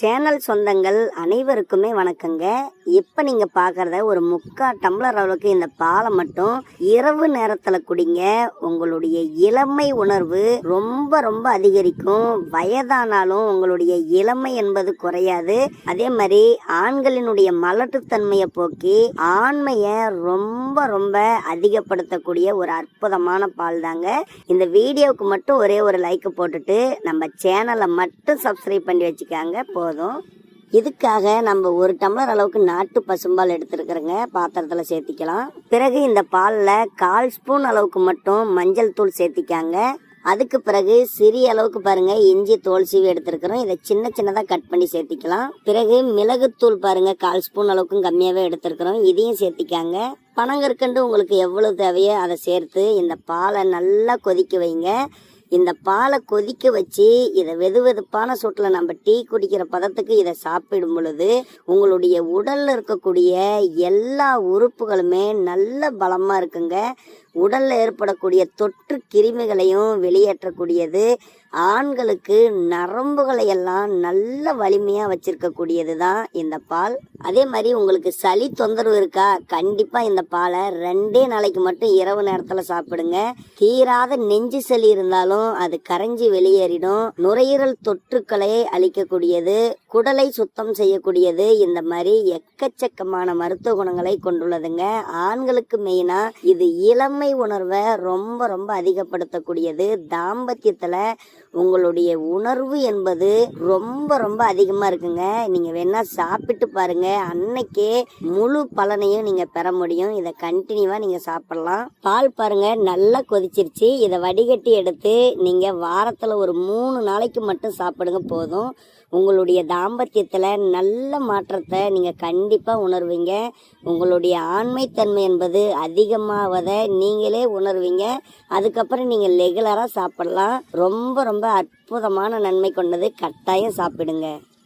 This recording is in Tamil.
சேனல் சொந்தங்கள் அனைவருக்குமே வணக்கங்க. இப்போ நீங்கள் பார்க்குறத ஒரு 3/4 டம்ளர் அளவுக்கு இந்த பாலை மட்டும் இரவு நேரத்தில் குடிங்க. உங்களுடைய இளமை உணர்வு ரொம்ப ரொம்ப அதிகரிக்கும். வயதானாலும் உங்களுடைய இளமை என்பது குறையாது. அதே மாதிரி ஆண்களினுடைய மலட்டுத்தன்மையை போக்கி ஆண்மையை ரொம்ப ரொம்ப அதிகப்படுத்தக்கூடிய ஒரு அற்புதமான பால் தாங்க. இந்த வீடியோவுக்கு மட்டும் ஒரே ஒரு லைக் போட்டுட்டு நம்ம சேனலை மட்டும் சப்ஸ்கிரைப் பண்ணி வச்சுக்காங்க போதும். இதுக்காக நம்ம 1 டம்ளர் அளவுக்கு நாட்டு பசும்பால் எடுத்துருக்குறோங்க. பாத்திரத்தில் சேர்த்திக்கலாம். பிறகு இந்த பாலில் 1/4 ஸ்பூன் அளவுக்கு மட்டும் மஞ்சள் தூள் சேர்த்திக்காங்க. அதுக்கு பிறகு சிறிய அளவுக்கு பாருங்க இஞ்சி தோல் சீவி எடுத்துருக்கிறோம். இதை சின்ன சின்னதாக கட் பண்ணி சேர்த்திக்கலாம். பிறகு மிளகுத்தூள் பாருங்க 1/4 ஸ்பூன் அளவுக்கும் கம்மியாகவே எடுத்துருக்கிறோம். இதையும் சேர்த்திக்காங்க. பனங்கற்கண்டு உங்களுக்கு எவ்வளவு தேவையோ அதை சேர்த்து இந்த பாலை நல்லா கொதிக்க வைங்க. இந்த பாலை கொதிக்க வச்சு இதை வெதுவெதுப்பான சூட்டில் நம்ம டீ குடிக்கிற பதத்துக்கு இதை சாப்பிடும் பொழுது உங்களுடைய உடலில் இருக்கக்கூடிய எல்லா உறுப்புகளுமே நல்ல பலமாக இருக்குங்க. உடலில் ஏற்படக்கூடிய தொற்று கிருமிகளையும் வெளியேற்றக்கூடியது. ஆண்களுக்கு நரம்புகளை எல்லாம் நல்ல வலிமையாக வச்சிருக்கக்கூடியது தான் இந்த பால். அதே மாதிரி உங்களுக்கு சளி தொந்தரவு இருக்கா, கண்டிப்பாக இந்த பாலை 2 நாளைக்கு மட்டும் இரவு நேரத்தில் சாப்பிடுங்க. தீராத நெஞ்சு சளி இருந்தாலும் அது கரைஞ்சி வெளியேறிடும். நுரையீரல் தொற்றுக்களை அழிக்கக்கூடியது, குடலை சுத்தம் செய்யக்கூடியது. இந்த மாதிரி எக்கச்சக்கமான மருத்துவ குணங்களை கொண்டுள்ளதுங்க. ஆண்களுக்கு மெயினா இது இளமை உணர்வை ரொம்ப ரொம்ப அதிகப்படுத்தக்கூடியது. தாம்பத்தியத்துல உங்களுடைய உணர்வு என்பது ரொம்ப ரொம்ப அதிகமா இருக்குங்க. நீங்க வேணா சாப்பிட்டு பாருங்க, அன்னைக்கே முழு பலனையும் நீங்க பெற முடியும். இதை கண்டினியூவா நீங்க சாப்பிடலாம். பால் பாருங்க நல்லா கொதிச்சிருச்சு. இதை வடிகட்டி எடுத்து நீங்க வாரத்துல ஒரு 3 நாளைக்கு மட்டும் சாப்பிடுங்க போதும். உங்களுடைய தாம்பத்தியத்துல நல்ல மாற்றத்தை நீங்க கண்டிப்பா உணர்வீங்க. உங்களுடைய ஆண்மைத்தன்மை என்பது அதிகமாவதை நீங்களே உணர்வீங்க. அதுக்கப்புறம் நீங்க ரெகுலரா சாப்பிடலாம். ரொம்ப ரொம்ப அற்புதமான நன்மை கொண்டது. கட்டாயம் சாப்பிடுங்க.